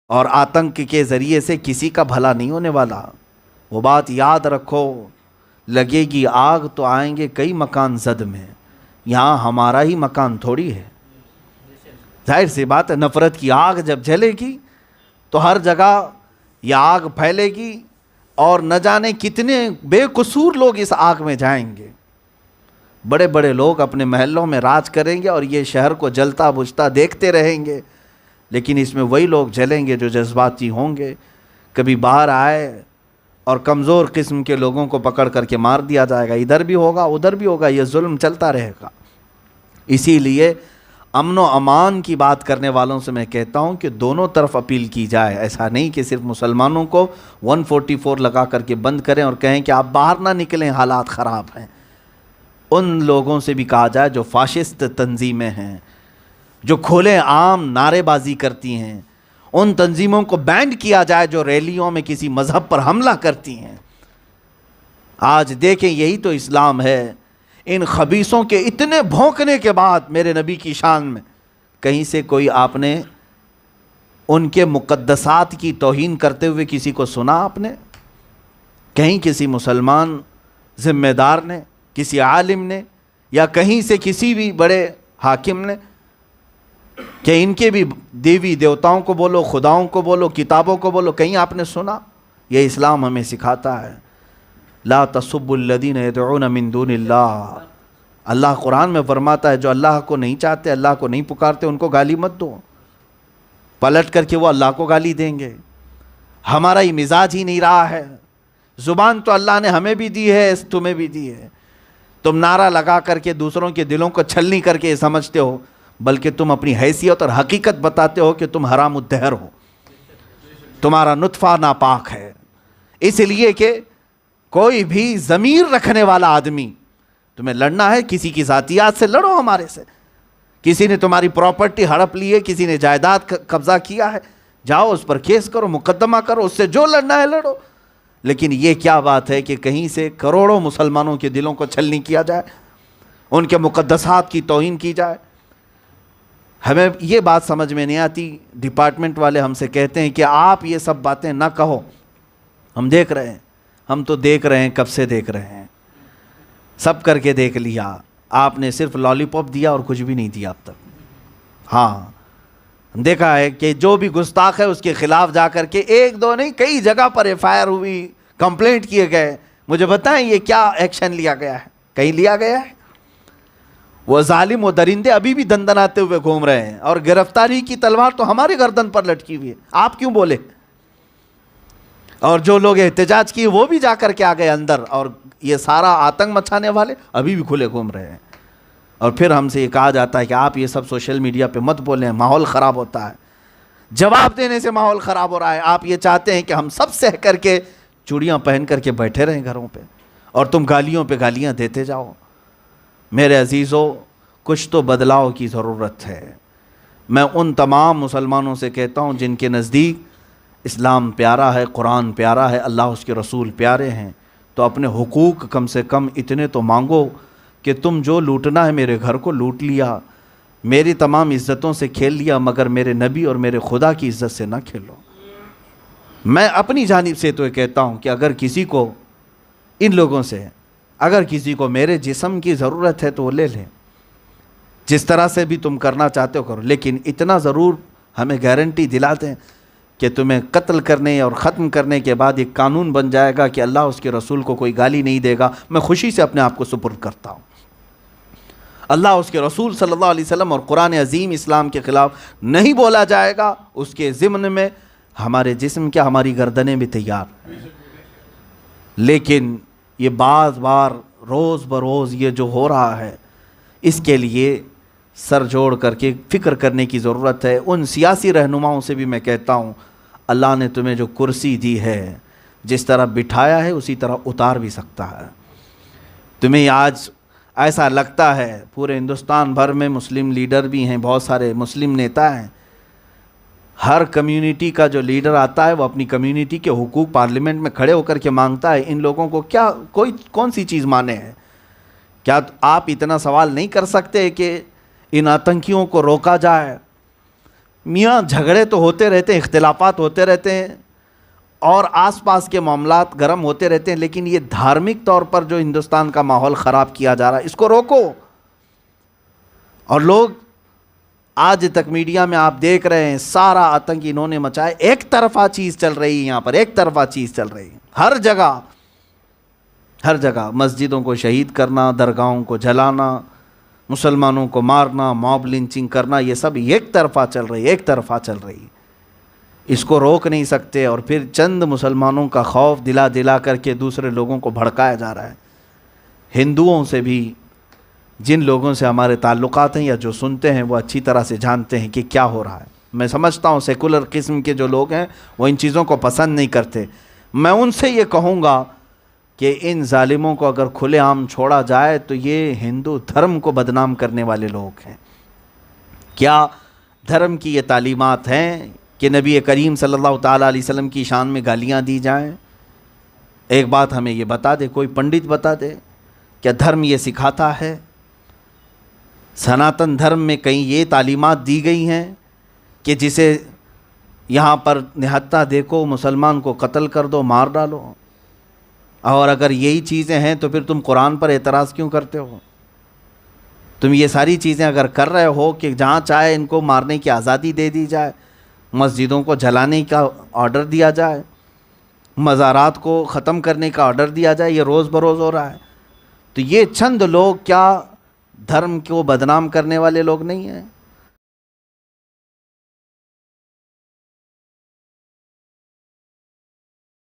اور آتنک کے ذریعے سے کسی کا بھلا نہیں ہونے والا۔ وہ بات یاد رکھو، لگے گی آگ تو آئیں گے کئی مکان زد میں، یہاں ہمارا ہی مکان تھوڑی ہے۔ ظاہر سی بات ہے، نفرت کی آگ جب جلے گی تو ہر جگہ یہ آگ پھیلے گی، اور نہ جانے کتنے بے قصور لوگ اس آگ میں جائیں گے۔ بڑے بڑے لوگ اپنے محلوں میں راج کریں گے اور یہ شہر کو جلتا بجھتا دیکھتے رہیں گے، لیکن اس میں وہی لوگ جلیں گے جو جذباتی ہوں گے۔ کبھی باہر آئے اور کمزور قسم کے لوگوں کو پکڑ کر کے مار دیا جائے گا، ادھر بھی ہوگا ادھر بھی ہوگا، یہ ظلم چلتا رہے گا۔ اسی لیے امن و امان کی بات کرنے والوں سے میں کہتا ہوں کہ دونوں طرف اپیل کی جائے، ایسا نہیں کہ صرف مسلمانوں کو 144 لگا کر کے بند کریں اور کہیں کہ آپ باہر نہ نکلیں، حالات خراب ہیں۔ ان لوگوں سے بھی کہا جائے جو فاشسٹ تنظیمیں ہیں، جو کھلے عام نعرے بازی کرتی ہیں، ان تنظیموں کو بینڈ کیا جائے جو ریلیوں میں کسی مذہب پر حملہ کرتی ہیں۔ آج دیکھیں یہی تو اسلام ہے۔ ان خبیثوں کے اتنے بھونکنے کے بعد میرے نبی کی شان میں کہیں سے کوئی آپ نے ان کے مقدسات کی توہین کرتے ہوئے کسی کو سنا؟ آپ نے کہیں کسی مسلمان ذمہ دار نے، کسی عالم نے، یا کہیں سے کسی بھی بڑے حاکم نے کہ ان کے بھی دیوی دیوتاؤں کو بولو، خداؤں کو بولو، کتابوں کو بولو، کہیں آپ نے سنا؟ یہ اسلام ہمیں سکھاتا ہے، لا تسبوا الذین یدعون من دون اللہ۔ اللہ قرآن میں فرماتا ہے جو اللہ کو نہیں چاہتے، اللہ کو نہیں پکارتے، ان کو گالی مت دو، پلٹ کر کے وہ اللہ کو گالی دیں گے۔ ہمارا یہ مزاج ہی نہیں رہا ہے۔ زبان تو اللہ نے ہمیں بھی دی ہے، تمہیں بھی دی ہے۔ تم نعرہ لگا کر کے دوسروں کے دلوں کو چھلنی کر کے سمجھتے ہو، بلکہ تم اپنی حیثیت اور حقیقت بتاتے ہو کہ تم حرام الدہر ہو، تمہارا نطفہ ناپاک ہے۔ اس لیے کہ کوئی بھی ضمیر رکھنے والا آدمی، تمہیں لڑنا ہے کسی کی ذاتیات سے لڑو، ہمارے سے۔ کسی نے تمہاری پراپرٹی ہڑپ لی ہے، کسی نے جائیداد قبضہ کیا ہے، جاؤ اس پر کیس کرو، مقدمہ کرو، اس سے جو لڑنا ہے لڑو۔ لیکن یہ کیا بات ہے کہ کہیں سے کروڑوں مسلمانوں کے دلوں کو چھلنی کیا جائے، ان کے مقدسات کی توہین کی جائے۔ ہمیں یہ بات سمجھ میں نہیں آتی، ڈپارٹمنٹ والے ہم سے کہتے ہیں کہ آپ یہ سب باتیں نہ کہو، ہم دیکھ رہے ہیں، ہم تو دیکھ رہے ہیں، کب سے دیکھ رہے ہیں، سب کر کے دیکھ لیا، آپ نے صرف لالی پاپ دیا اور کچھ بھی نہیں دیا اب تک۔ ہاں دیکھا ہے کہ جو بھی گستاخ ہے اس کے خلاف جا کر کے ایک دو نہیں کئی جگہ پر ایف آئی آر ہوئی، کمپلینٹ کیے گئے۔ مجھے بتائیں یہ کیا ایکشن لیا گیا ہے؟ کہیں لیا گیا ہے؟ وہ ظالم و درندے ابھی بھی دندناتے ہوئے گھوم رہے ہیں، اور گرفتاری کی تلوار تو ہماری گردن پر لٹکی ہوئی ہے، آپ کیوں بولے؟ اور جو لوگ احتجاج کیے وہ بھی جا کر کے آ گئے اندر، اور یہ سارا آتنک مچانے والے ابھی بھی کھلے گھوم رہے ہیں۔ اور پھر ہم سے یہ کہا جاتا ہے کہ آپ یہ سب سوشل میڈیا پہ مت بولیں، ماحول خراب ہوتا ہے۔ جواب دینے سے ماحول خراب ہو رہا ہے۔ آپ یہ چاہتے ہیں کہ ہم سب سہ کر کے چوڑیاں پہن کر کے بیٹھے رہیں گھروں پہ، اور تم گالیوں پہ گالیاں دیتے جاؤ۔ میرے عزیزو، کچھ تو بدلاؤ کی ضرورت ہے۔ میں ان تمام مسلمانوں سے کہتا ہوں جن کے نزدیک اسلام پیارا ہے، قرآن پیارا ہے، اللہ اس کے رسول پیارے ہیں، تو اپنے حقوق کم سے کم اتنے تو مانگو کہ تم جو لوٹنا ہے میرے گھر کو لوٹ لیا، میری تمام عزتوں سے کھیل لیا، مگر میرے نبی اور میرے خدا کی عزت سے نہ کھیلو۔ میں اپنی جانب سے تو یہ کہتا ہوں کہ اگر کسی کو ان لوگوں سے، اگر کسی کو میرے جسم کی ضرورت ہے تو وہ لے لیں، جس طرح سے بھی تم کرنا چاہتے ہو کرو، لیکن اتنا ضرور ہمیں گارنٹی دلا دیں کہ تمہیں قتل کرنے اور ختم کرنے کے بعد ایک قانون بن جائے گا کہ اللہ اس کے رسول کو کوئی گالی نہیں دے گا۔ میں خوشی سے اپنے آپ کو سپرد کرتا ہوں۔ اللہ اس کے رسول صلی اللہ علیہ وسلم اور قرآن عظیم اسلام کے خلاف نہیں بولا جائے گا، اس کے ضمن میں ہمارے جسم کیا، ہماری گردنیں بھی تیار ہیں۔ لیکن یہ بار بار روز بروز یہ جو ہو رہا ہے، اس کے لیے سر جوڑ کر کے فکر کرنے کی ضرورت ہے۔ ان سیاسی رہنماؤں سے بھی میں کہتا ہوں، اللہ نے تمہیں جو کرسی دی ہے، جس طرح بٹھایا ہے اسی طرح اتار بھی سکتا ہے۔ تمہیں آج ایسا لگتا ہے، پورے ہندوستان بھر میں مسلم لیڈر بھی ہیں، بہت سارے مسلم نیتا ہیں، ہر کمیونٹی کا جو لیڈر آتا ہے وہ اپنی کمیونٹی کے حقوق پارلیمنٹ میں کھڑے ہو کر کے مانگتا ہے۔ ان لوگوں کو کیا کون سی چیز مانے ہے؟ کیا آپ اتنا سوال نہیں کر سکتے کہ ان آتنکیوں کو روکا جائے؟ میاں جھگڑے تو ہوتے رہتے ہیں، اختلافات ہوتے رہتے ہیں اور آس پاس کے معاملات گرم ہوتے رہتے ہیں، لیکن یہ دھارمک طور پر جو ہندوستان کا ماحول خراب کیا جا رہا ہے اس کو روکو۔ اور لوگ آج تک میڈیا میں آپ دیکھ رہے ہیں سارا آتنک انہوں نے مچایا، ایک طرفہ چیز چل رہی ہے یہاں پر، ایک طرفہ چیز چل رہی ہے ہر جگہ مسجدوں کو شہید کرنا، درگاہوں کو جلانا، مسلمانوں کو مارنا، موب لنچنگ کرنا، یہ سب ایک طرفہ چل رہی ہے۔ اس کو روک نہیں سکتے اور پھر چند مسلمانوں کا خوف دلا کر کے دوسرے لوگوں کو بھڑکایا جا رہا ہے۔ ہندوؤں سے بھی جن لوگوں سے ہمارے تعلقات ہیں یا جو سنتے ہیں وہ اچھی طرح سے جانتے ہیں کہ کیا ہو رہا ہے۔ میں سمجھتا ہوں سیکولر قسم کے جو لوگ ہیں وہ ان چیزوں کو پسند نہیں کرتے۔ میں ان سے یہ کہوں گا کہ ان ظالموں کو اگر کھلے عام چھوڑا جائے تو یہ ہندو دھرم کو بدنام کرنے والے لوگ ہیں۔ کیا دھرم کی یہ تعلیمات ہیں کہ نبی کریم صلی اللہ تعالیٰ علیہ وسلم کی شان میں گالیاں دی جائیں؟ ایک بات ہمیں یہ بتا دے، کوئی پنڈت بتا دے، کیا دھرم یہ سکھاتا ہے؟ سناتن دھرم میں کہیں یہ تعلیمات دی گئی ہیں کہ جسے یہاں پر نہتہ دیکھو مسلمان کو قتل کر دو، مار ڈالو؟ اور اگر یہی چیزیں ہیں تو پھر تم قرآن پر اعتراض کیوں کرتے ہو؟ تم یہ ساری چیزیں اگر کر رہے ہو کہ جہاں چاہے ان کو مارنے کی آزادی دے دی جائے، مسجدوں کو جلانے کا آرڈر دیا جائے، مزارات کو ختم کرنے کا آرڈر دیا جائے، یہ روز بروز ہو رہا ہے، تو یہ چند لوگ کیا دھرم کو بدنام کرنے والے لوگ نہیں ہیں؟